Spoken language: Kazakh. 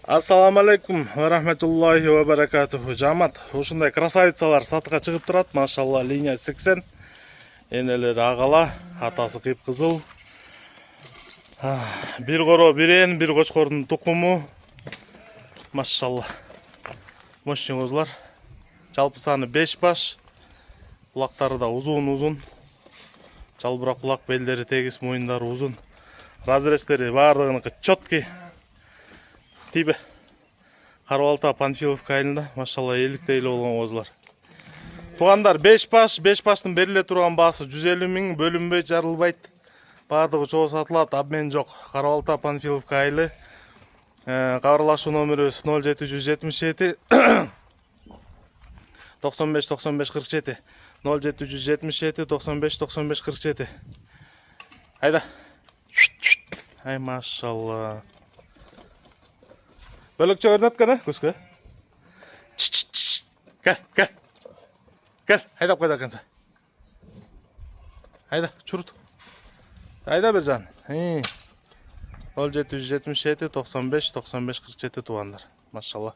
Ассаламу алейкум ва рахматуллахи ва баракатуху. Жамат, ушундай красавицалар сатыга чыгып турат. Машалла, линия 80. Энелери агала, атасы кыпкызыл. Бир коро, бир эн, бир кочкордун тукуму. Машалла. Мощный козулар. Жалпы саны 5 баш. Кулактары да узун. Жалбыра кулак, белдери тегиз, моюндары узун. Разрестери бардыгыныкы чёткий. Тибе. Карабалта Панфиловка айылында, машалла, эликтей эле болгон козулар. Тугандар 5 баш, 5 баштын бериле турган баасы 150 миң, бөлүнбөй жарылбайт. Бардыгы чогуу сатылат, обмен жок. Карабалта Панфиловка айылы. Кабарлашуу номерибиз 0777 95 95 47. 0777 95 95 47. Айда. Ай, машалла. Бөлөкчө өрнөткөн, көскө. Кел, айдап койду экенсиң. Айда, чурут. Айда бер жан. 0777 95 95 47 туугандар. Машалла.